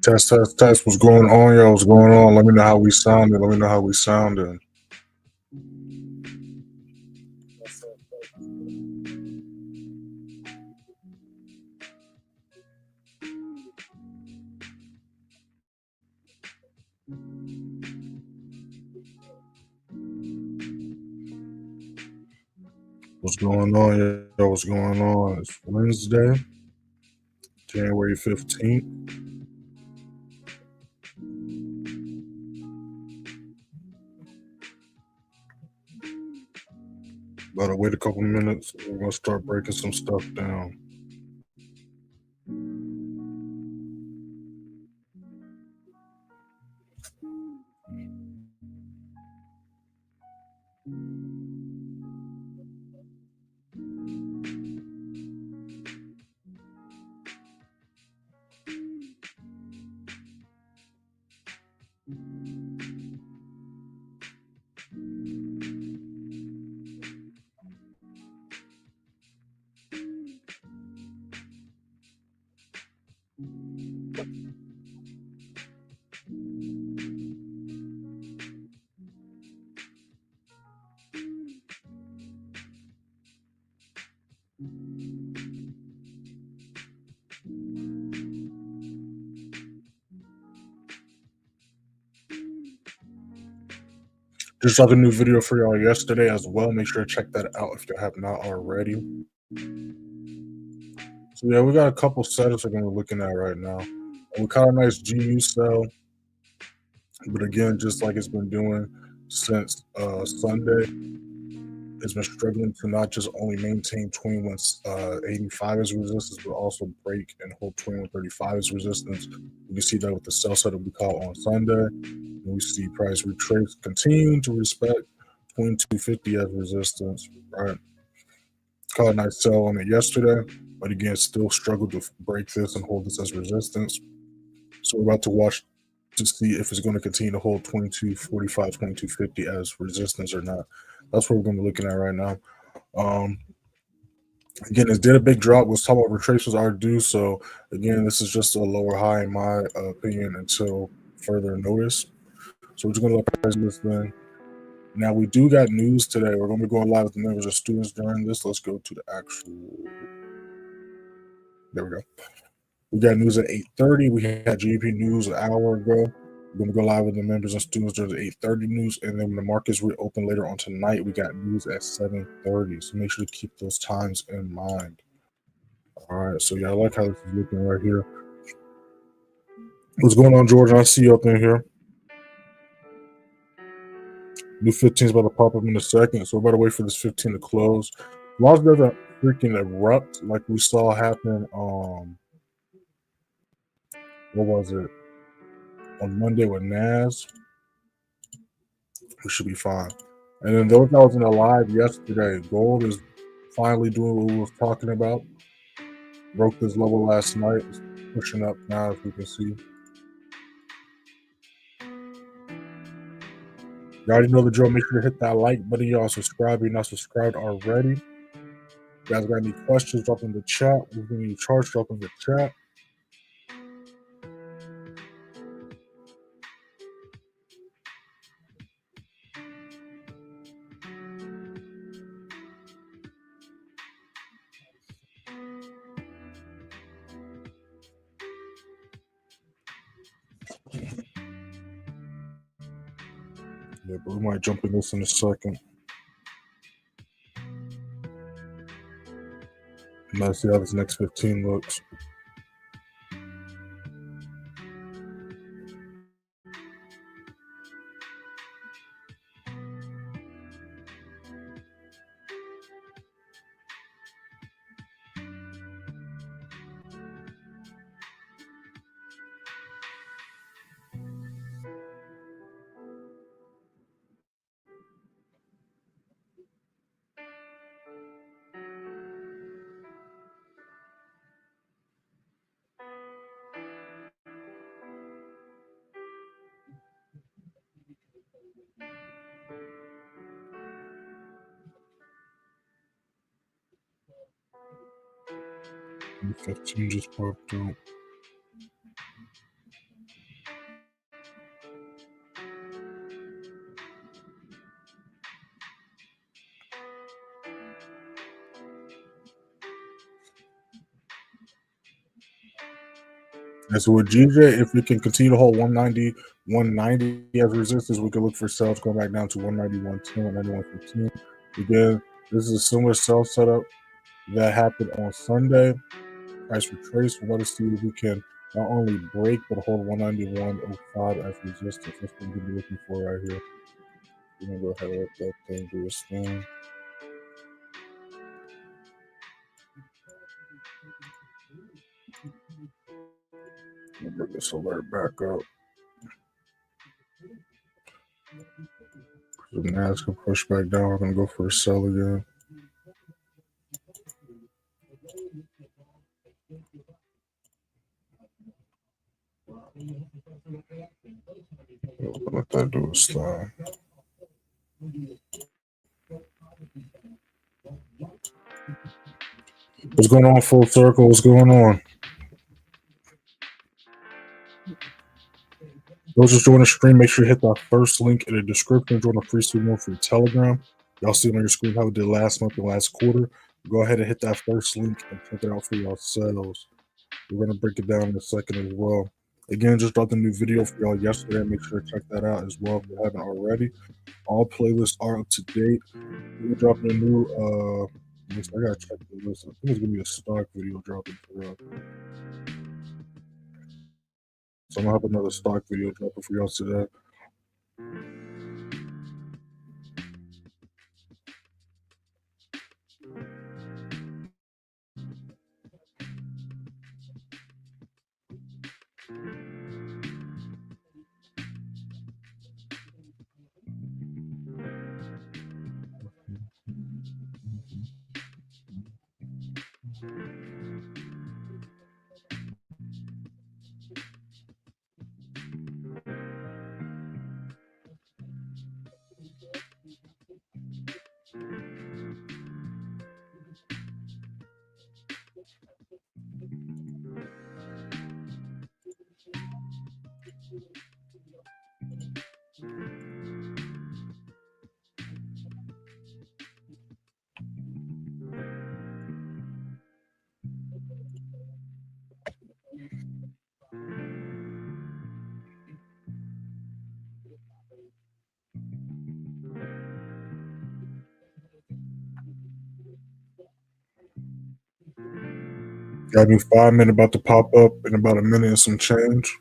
Test, test, test. What's going on, y'all? What's going on? Let me know how we sounded. Let me know how we sounded. What's going on, y'all? What's going on? It's Wednesday, January 15th. About to wait a couple minutes. We're going to start breaking some stuff down. Just dropped a new video for y'all yesterday as well. Make sure to check that out if you have not already. So yeah, we got a couple setups we're going to be looking at right now. We caught a nice GU sell, but again, just like it's been doing since Sunday, it's been struggling to not just only maintain 2185 as resistance, but also break and hold 2135 as resistance. You can see that with the sell setup we caught on Sunday. And we see price retrace continuing to respect 2250 as resistance, right? Caught a nice sell on it yesterday, but again, still struggled to break this and hold this as resistance. So we're about to watch to see if it's going to continue to hold 2245, 2250 as resistance or not. That's what we're going to be looking at right now. Again, it did a big drop. Let's talk about retracements are due. So again, this is just a lower high in my opinion until further notice. So we're just going to let price this thing. Now we do got news today. We're going to be going live with the members and students during this. Let's go to the actual. There we go. We got news at 8:30. We had GDP news an hour ago. We're going to go live with the members and students during the 8:30 news. And then when the markets reopen later on tonight, we got news at 7:30. So make sure to keep those times in mind. All right. So yeah, I like how this is looking right here. What's going on, George? I see you up in here. New 15 is about to pop up in a second. So we're about to wait for this 15 to close. As long as it doesn't freaking erupt like we saw happen what was it? On Monday with NAS, we should be fine. And then those that was in the live yesterday, gold is finally doing what we was talking about. Broke this level last night. It's pushing up now, as we can see. You already know the drill. Make sure to hit that like button. Y'all subscribe. You're not subscribed already. You guys got any questions? Drop in the chat. We're going to need charge. Drop in the chat. Yeah, but we might jump in this in a second. Let's see how this next 15 looks. 15 just popped out. And so with GJ, if we can continue to hold 190, 190 as resistance, we can look for sales going back down to 190, 110, 190, 115. Again, this is a similar sell setup that happened on Sunday. Price retrace. Let us see if we can not only break but hold 191.05 as resistance. That's what we're gonna be looking for right here. We're gonna go ahead and let that thing do its thing. I'll bring this alert back up. The NAS can push back down. We're gonna go for a sell again. Let that do its thing. What's going on, Full Circle? What's going on? Those just join the stream, make sure you hit that first link in the description. Join the free stream for your Telegram. Y'all see it on your screen how we did last month and last quarter. Go ahead and hit that first link and check it out for yourselves. We're going to break it down in a second as well. Again, just dropped a new video for y'all yesterday. Make sure to check that out as well if you haven't already. All playlists are up to date. We're dropping a new, I gotta check the list. I think it's gonna be a stock video dropping for y'all. So I'm gonna have another stock video dropping for y'all today. Got a new 5 minute about to pop up in about a minute and some change.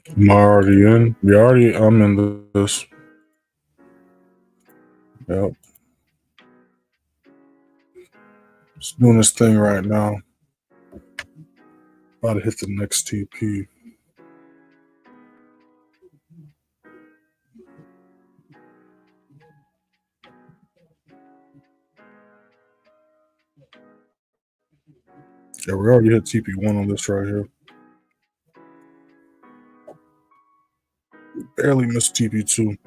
I'm already in. I'm in this. Yep. It's doing this thing right now. About to hit the next TP. Yeah, we already hit TP1 on this right here. Barely missed TP2.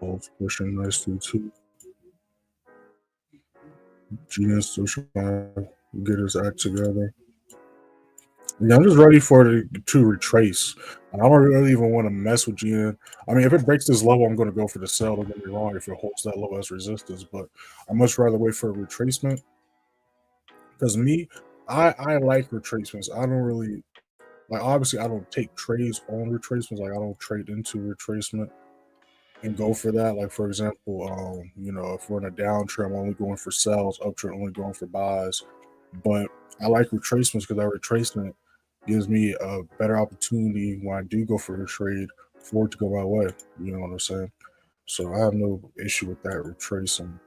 Both pushing nicely too. GN still trying to get his act together. Yeah, I'm just ready for it to retrace. I don't really even want to mess with GN. I mean, if it breaks this level, I'm going to go for the sell. Don't get me wrong, if it holds that low as resistance, but I'd much rather wait for a retracement. Because me, I like retracements. I don't really like. Obviously, I don't take trades on retracements. Like I don't trade into retracement and go for that. Like for example, you know, if we're in a downtrend, I'm only going for sells. Uptrend, only going for buys. But I like retracements because that retracement gives me a better opportunity when I do go for a trade for it to go my way. You know what I'm saying? So I have no issue with that retracing.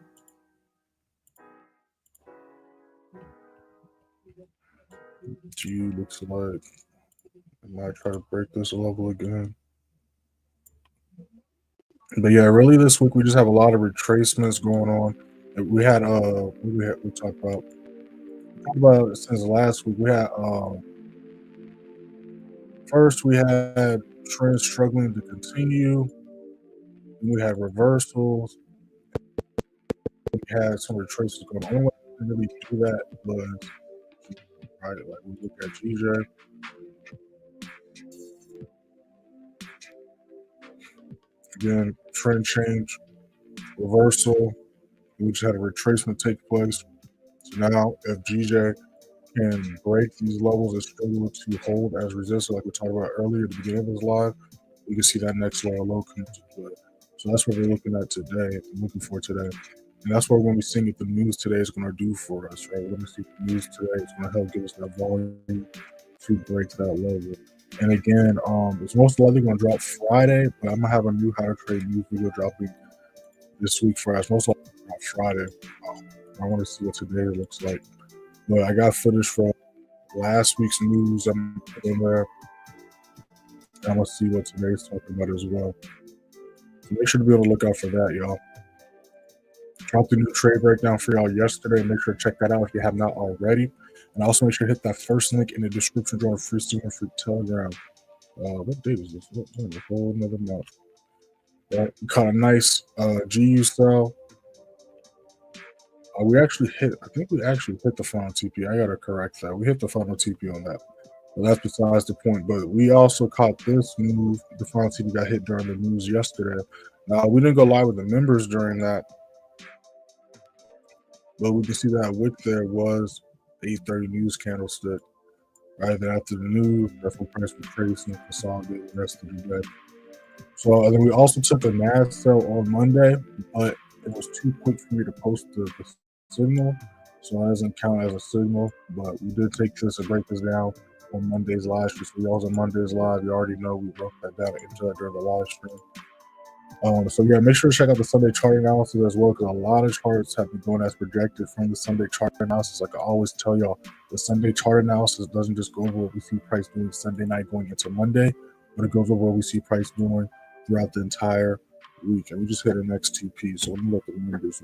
G looks like I might try to break this level again. But yeah, really this week we just have a lot of retracements going on. We had we talked about since last week. We had first we had trends struggling to continue. We had reversals. We had some retracements going on. The only way we can really do that was right. Like we look at GJ. Again, trend change, reversal. We just had a retracement take place. So now, if GJ can break these levels and struggle to hold as resistance, like we talked about earlier at the beginning of this live, we can see that next low come into play. So that's what we're looking at today, looking for today. And that's what we're going to be seeing if the news today is going to do for us, right? We're going to see if the news today is going to help give us that volume to break that level. And again, it's most likely going to drop Friday, but I'm going to have a new how to trade news video dropping this week for us. Most likely drop Friday. I want to see what today looks like. But I got footage from last week's news I'm putting there. I'm going to see what today's talking about as well. So make sure to be able to look out for that, y'all. Dropped the new trade breakdown for y'all yesterday. Make sure to check that out if you have not already. And also make sure to hit that first link in the description join free student for Telegram. What date is this? A whole another month. We caught a nice GU sell. We actually hit, I think we actually hit the final TP. I got to correct that. We hit the final TP on that. But that's besides the point. But we also caught this move. The final TP got hit during the news yesterday. Now, we didn't go live with the members during that. But we can see that wick there was 8:30 news candlestick. Right then after the news, that's when price was tracing, consolidated the rest of the day. So and then we also took a NAS sell on Monday, but it was too quick for me to post the signal, so it doesn't count as a signal. But we did take this and break this down on Monday's live stream. So we also on Monday's live. You already know we broke that down into that during the live stream. So yeah, make sure to check out the Sunday chart analysis as well, because a lot of charts have been going as projected from the Sunday chart analysis. Like I always tell y'all, the Sunday chart analysis doesn't just go over what we see price doing Sunday night going into Monday, but it goes over what we see price doing throughout the entire week. And we just hit the next TP, so let me look at the numbers.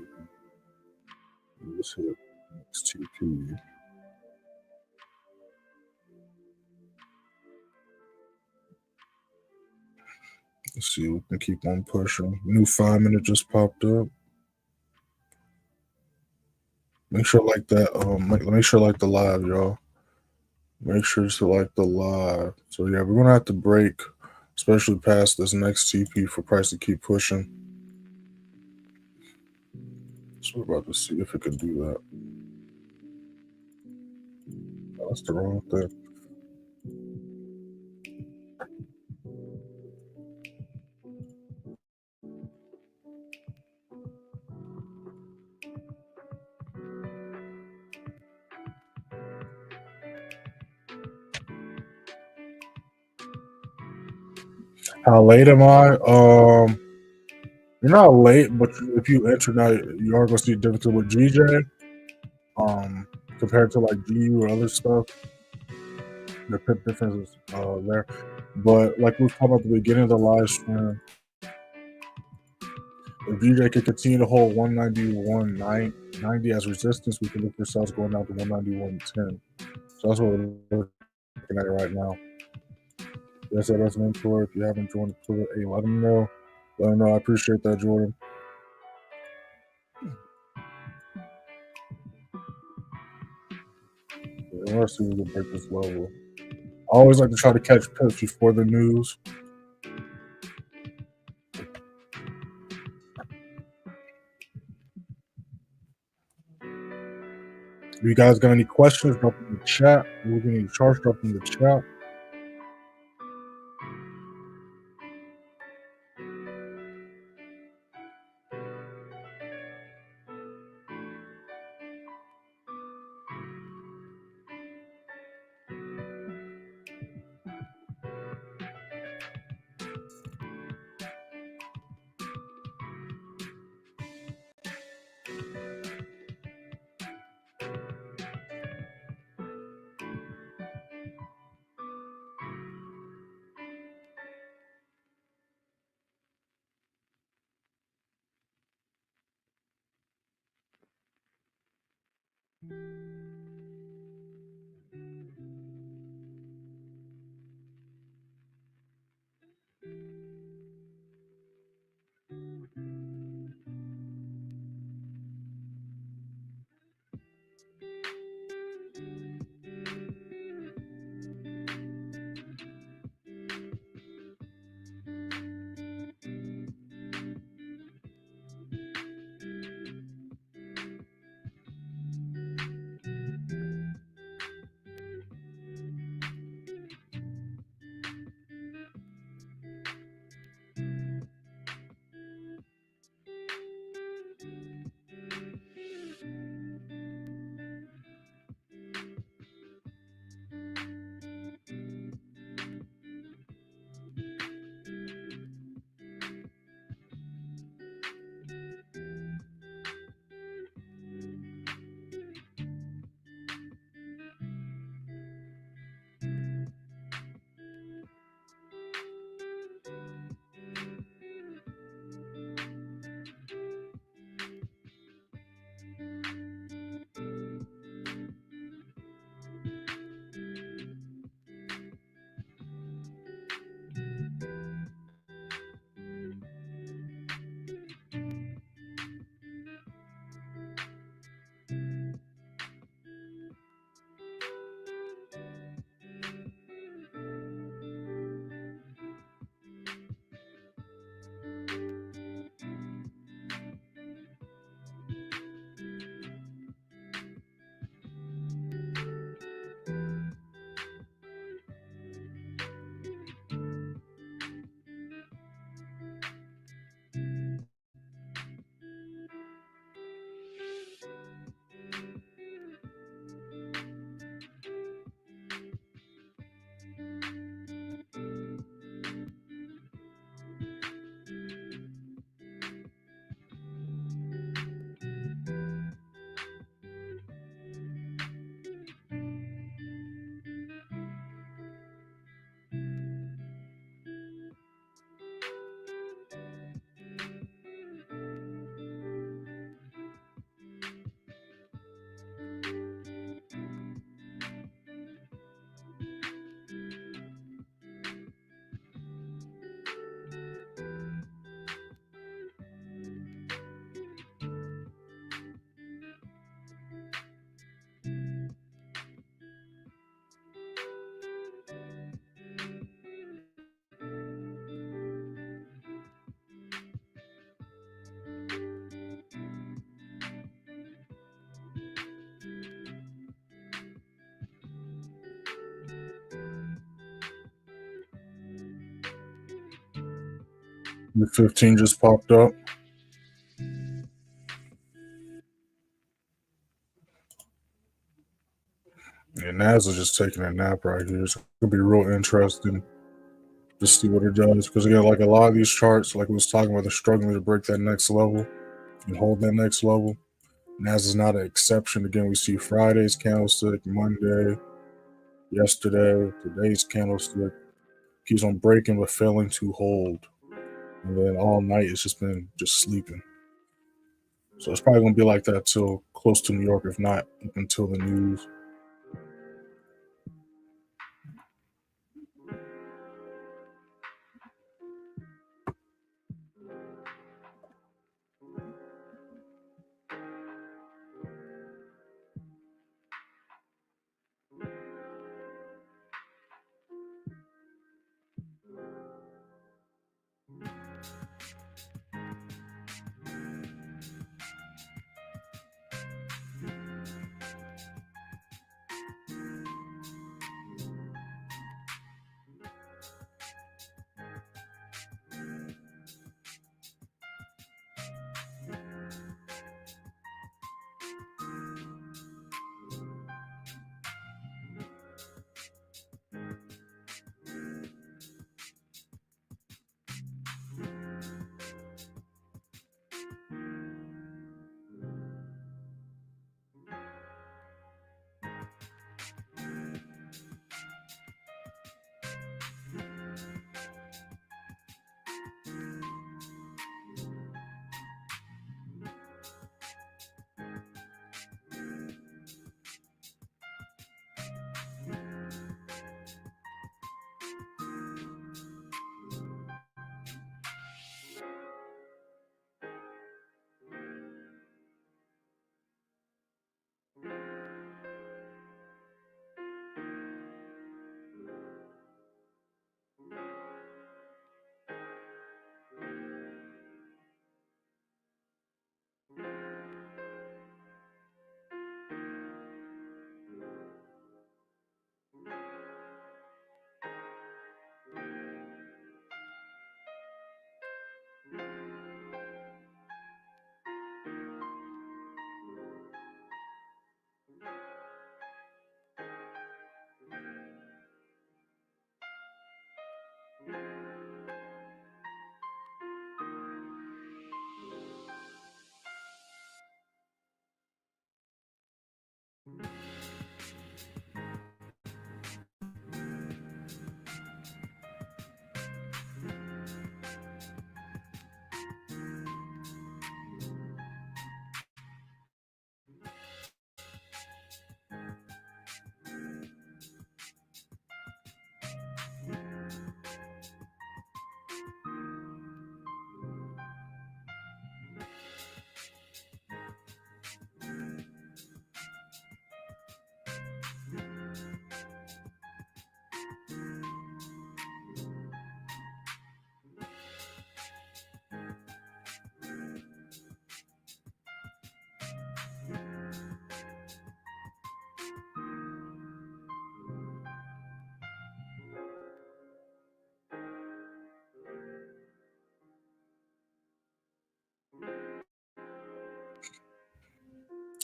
Let's hit next TP. Let's see, we can keep on pushing. New 5-minute just popped up. Make sure like that. Make sure like the live, y'all. Make sure to like the live. So yeah, we're gonna have to break, especially past this next TP for price to keep pushing. So we're about to see if it can do that. Oh, that's the wrong thing. How late am I? You're not late, but if you enter now, you are gonna see a difference with GJ. Compared to like GU or other stuff. The pip difference is there. But like we were talking about at the beginning of the live stream, if GJ can continue to hold 191.90 as resistance, we can look for sales going down to 191.10. So that's what we're looking at right now. Yes, I was mentor. If you haven't joined the Twitter, hey, let them know. No, I appreciate that, Jordan. Yeah, let's see if we can break this level. I always like to try to catch pips before the news. If you guys got any questions, drop them in the chat. We're looking at your charts, drop them in the chat. The 15 just popped up. And NAS is just taking a nap right here. It's gonna be real interesting to see what it does. Because again, like a lot of these charts, like we was talking about, they're struggling to break that next level and hold that next level. NAS is not an exception. Again, we see Friday's candlestick, Monday, yesterday, today's candlestick keeps on breaking but failing to hold. And then all night it's just been just sleeping. So it's probably gonna be like that till close to New York, if not up until the news.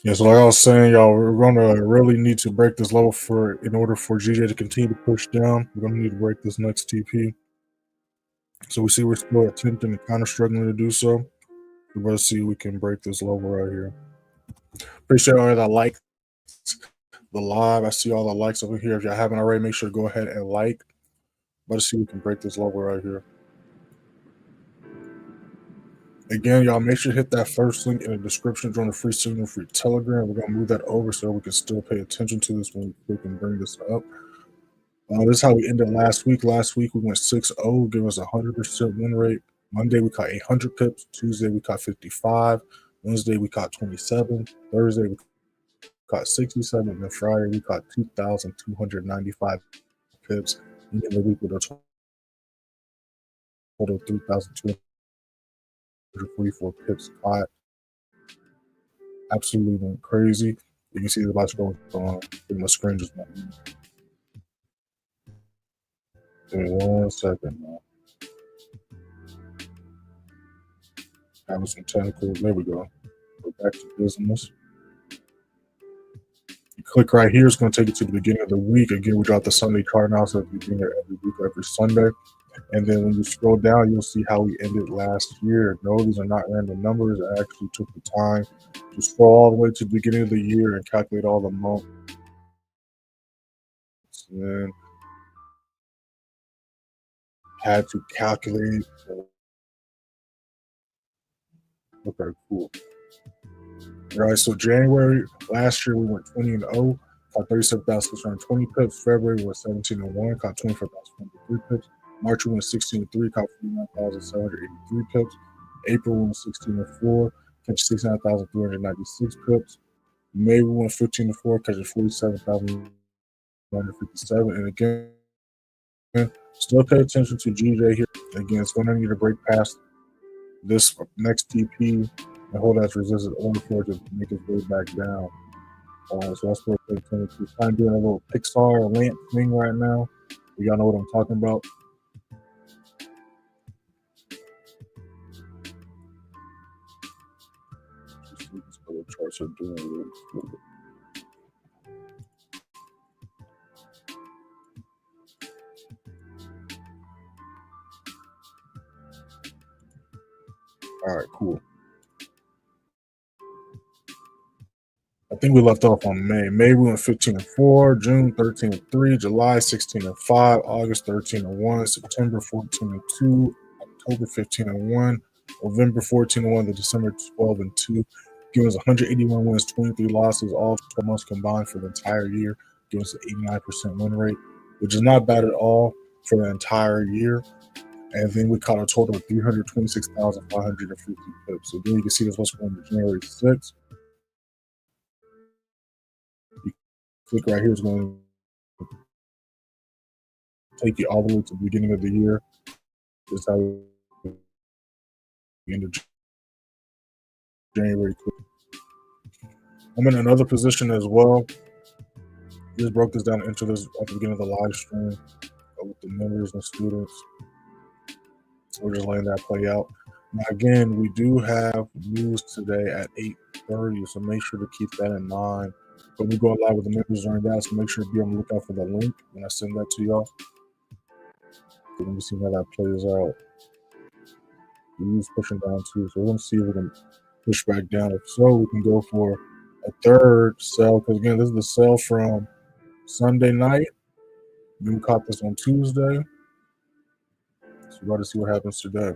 Yeah, so like I was saying, y'all, we're gonna really need to break this level in order for GJ to continue to push down. We're gonna need to break this next TP. So we see we're still attempting and kind of struggling to do so. We're see if we can break this level right here. Appreciate all that like the live. I see all the likes over here. If y'all haven't already, make sure to go ahead and like. Let's see if we can break this level right here. Again, y'all make sure to hit that first link in the description. Join the free signal, free Telegram. We're gonna move that over so we can still pay attention to this when we can bring this up. This is how we ended last week. Last week we went 6-0, give us a 100% win rate. Monday we caught 800 pips. Tuesday we caught 55. Wednesday we caught 27. Thursday we caught 67. And then Friday we caught 2,295 pips. And in the week with a total of 3,244 pips caught. Absolutely went crazy. You can see the box going on. My screen just went. Give me 1 second, man. Having some technical. There we go. Go back to business. You click right here. It's going to take you to the beginning of the week. Again, we drop the Sunday chart now, so at the beginning of every week, every Sunday. And then when you scroll down, you'll see how we ended last year. No, these are not random numbers. I actually took the time to scroll all the way to the beginning of the year and calculate all the months. And then had to calculate. Okay, cool. All right, so January last year we went 20-0, caught 37,620 pips. February we went 17-1, caught 24,023 pips. March we went 16-3, caught 49,783 pips. April we went 16-4, catch 69,396 pips. May we went 15-4, catching 47,157. And again, still pay attention to GJ here. Again, it's going to need to break past this next TP and hold that resistance only for it to make its way back down. So that's what we're kind of doing a little Pixar lamp thing right now. Y'all know what I'm talking about. Just see what the charts are doing really quick. All right, cool. I think we left off on May. May we went 15-4, June 13-3, July 16-5, August 13-1, September 14-2, October 15-1, November 14-1, to December 12-2. Giving us 181 wins, 23 losses, all 12 months combined for the entire year. Giving us an 89% win rate, which is not bad at all for the entire year. And then we caught a total of 326,550 pips. So again, you can see this was from January 6th. You click right here, it's going to take you all the way to the beginning of the year. This is how we ended January. I'm in another position as well. Just broke this down into this at the beginning of the live stream with the members and students. We're just letting that play out. Now, again, we do have news today at 8:30, so make sure to keep that in mind. But we go live with the members during that, so make sure to be on the lookout for the link when I send that to y'all. Let me see how that plays out. He's pushing down too, so we're gonna see if we can push back down. If so, we can go for a third sell, because again, this is the sell from Sunday night. Then we caught this on Tuesday. So we're about to see what happens today.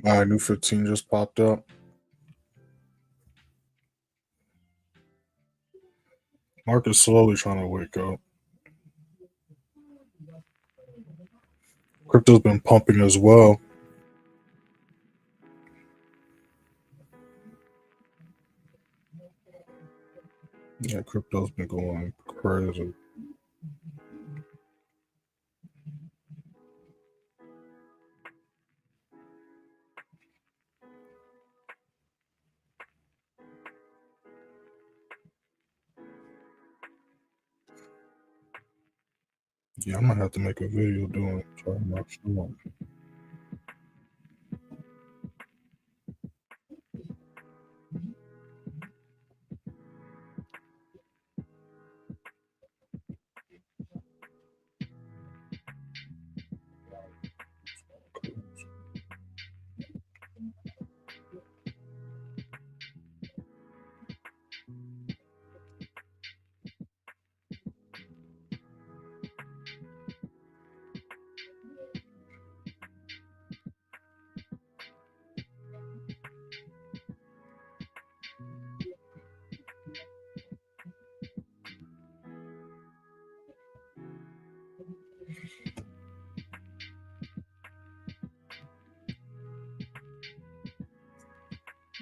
All right, new 15 just popped up. Market's slowly trying to wake up. Crypto's been pumping as well. Yeah, crypto's been going crazy. Yeah, I might have to make a video doing trying my shawn.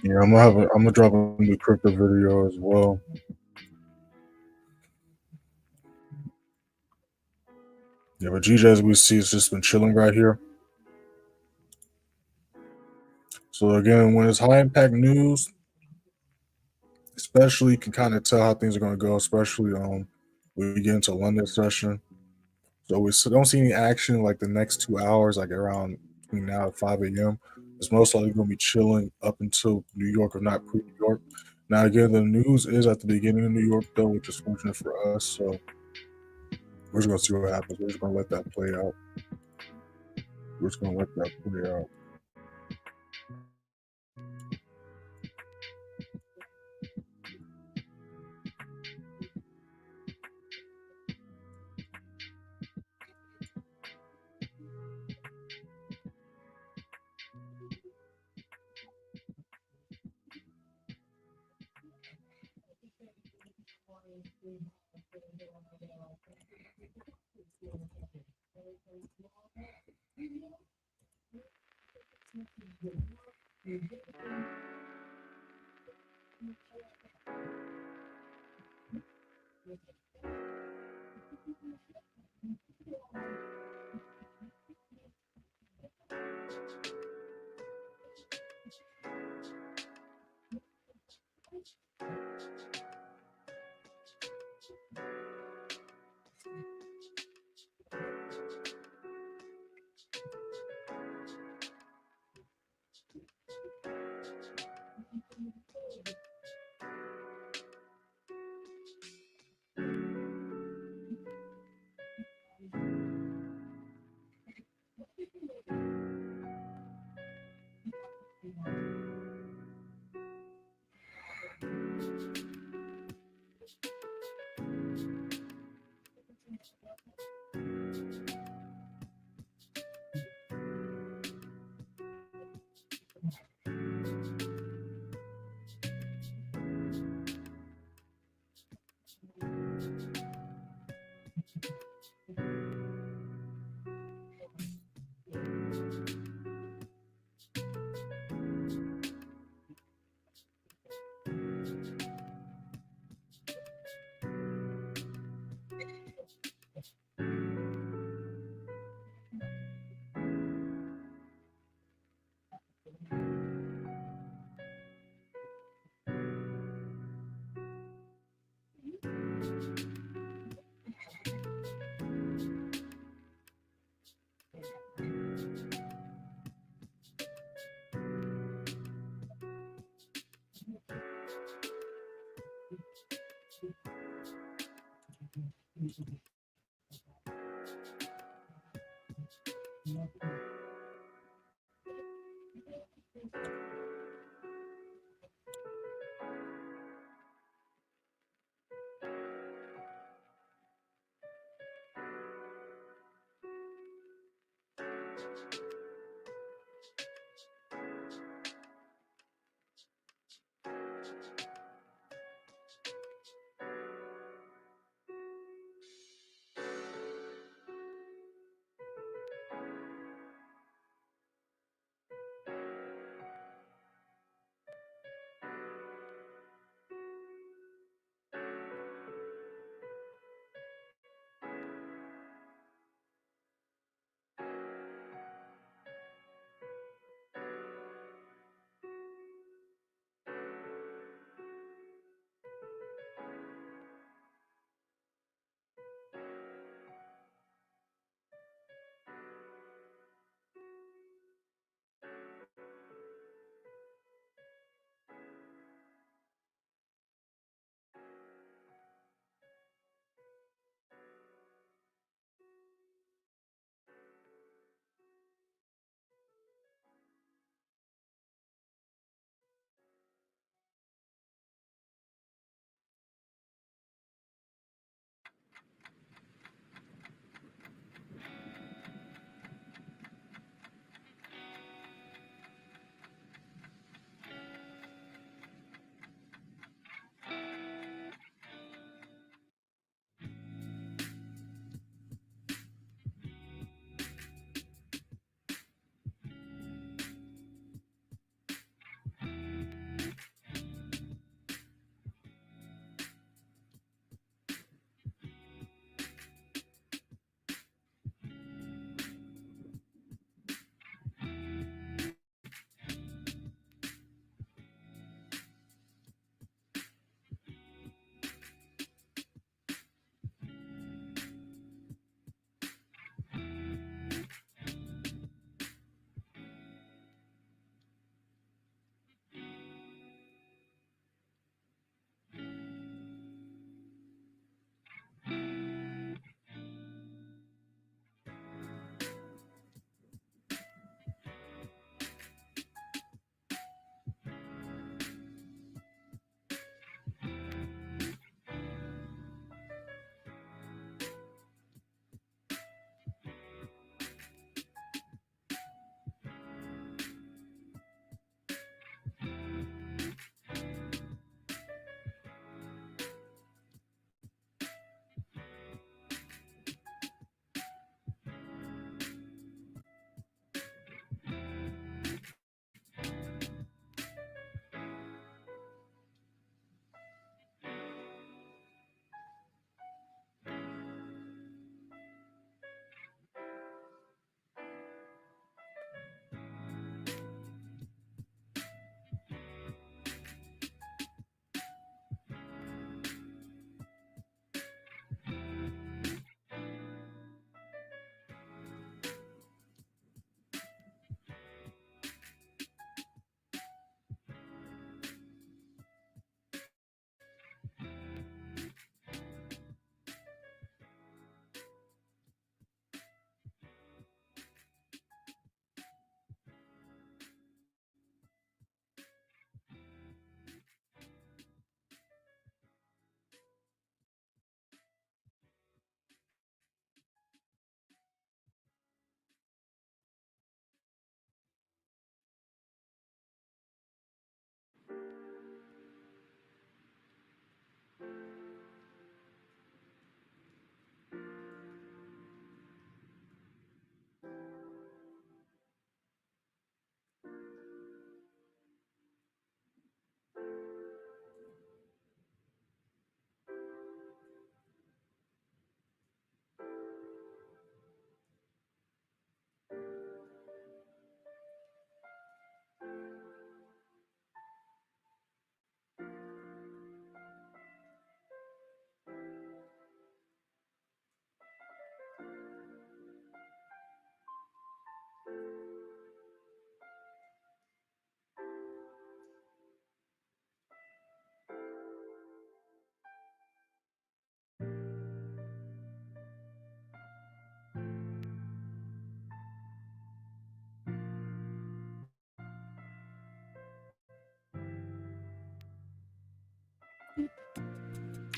Yeah, I'm gonna drop a new crypto video as well. Yeah, but GJ, as we see, it's just been chilling right here. So again, when it's high impact news, especially you can kind of tell how things are going to go, especially when we get into London session. So we don't see any action like the next 2 hours, like around between now and 5 a.m. It's most likely going to be chilling up until New York, or not pre-New York. Now again, the news is at the beginning of New York though, which is fortunate for us. So we're just going to see what happens. We're just going to let that play out. We're just going to let that play out.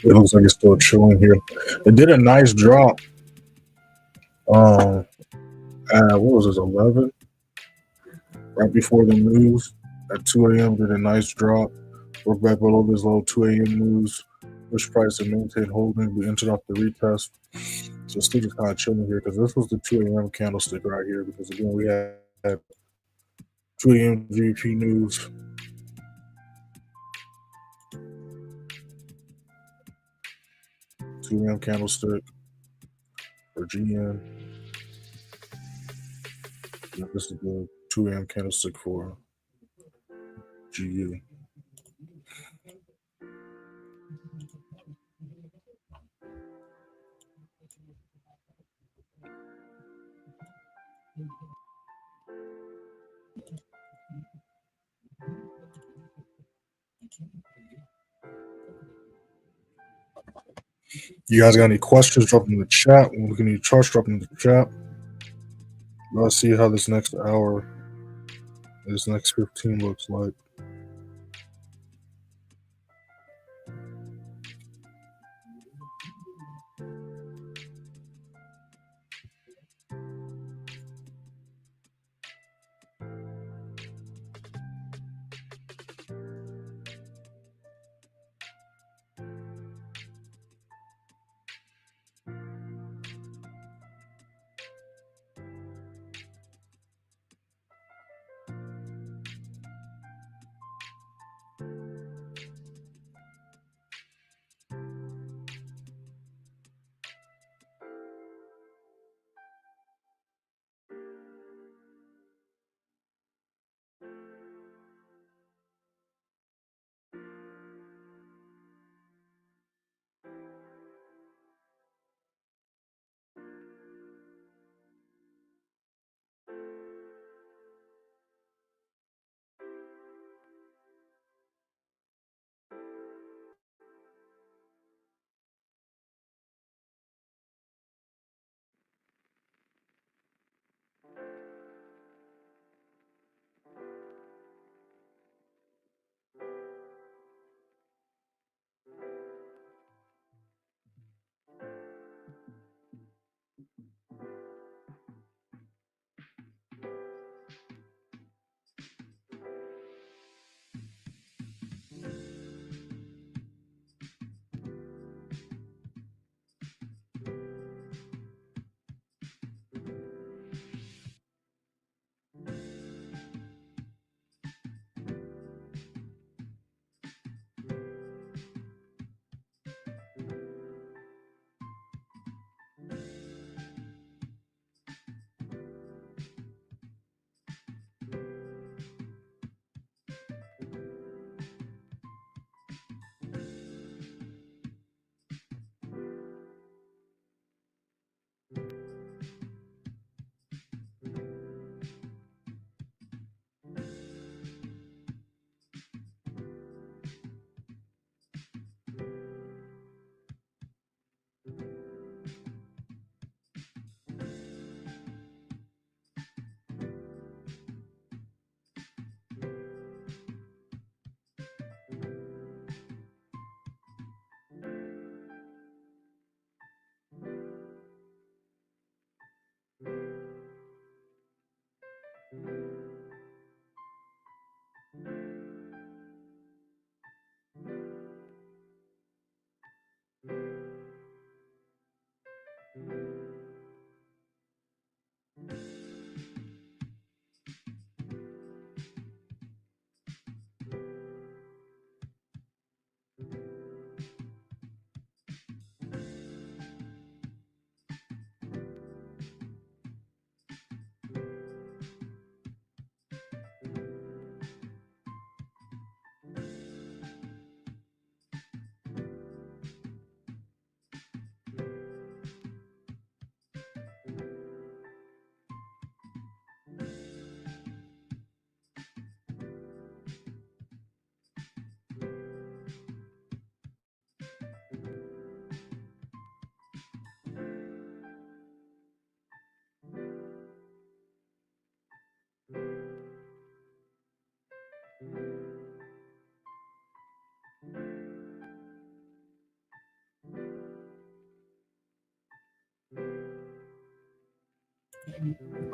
It looks like it's still chilling here. It did a nice drop. At what was this, 11? Right before the news at 2 a.m. did a nice drop. Broke back below this low 2 a.m. news. Push price and maintain holding. We entered off the retest. So still just kind of chilling here because this was the 2 a.m. candlestick right here. Because again, we had 2 a.m. GBP news. Two AM candlestick for GM. And this is the 2 AM candlestick for GU. You guys got any questions? Drop them in the chat. When we can any charts, drop them in the chat. Let's see how this next hour, this next 15 looks like.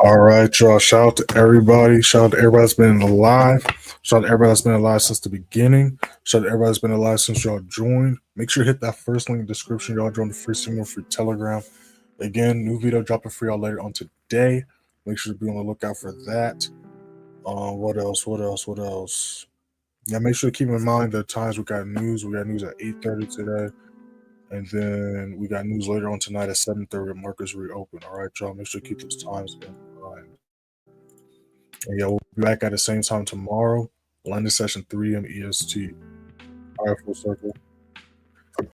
All right, y'all. Shout out to everybody. Shout out to everybody that's been alive. Shout out to everybody that's been alive since the beginning. Shout out to everybody that's been alive since y'all joined. Make sure you hit that first link in the description. Y'all join the free signal, free Telegram. Again, new video dropping for y'all later on today. Make sure to be on the lookout for that. What else? What else? What else? Yeah, make sure to keep in mind the times we got news. We got news at 8:30 today. And then we got news later on tonight at 7:30 when markets reopen. All right, y'all. Make sure to keep those times in mind. And yeah, we'll be back at the same time tomorrow. London session 3 a.m. EST. All right, full circle.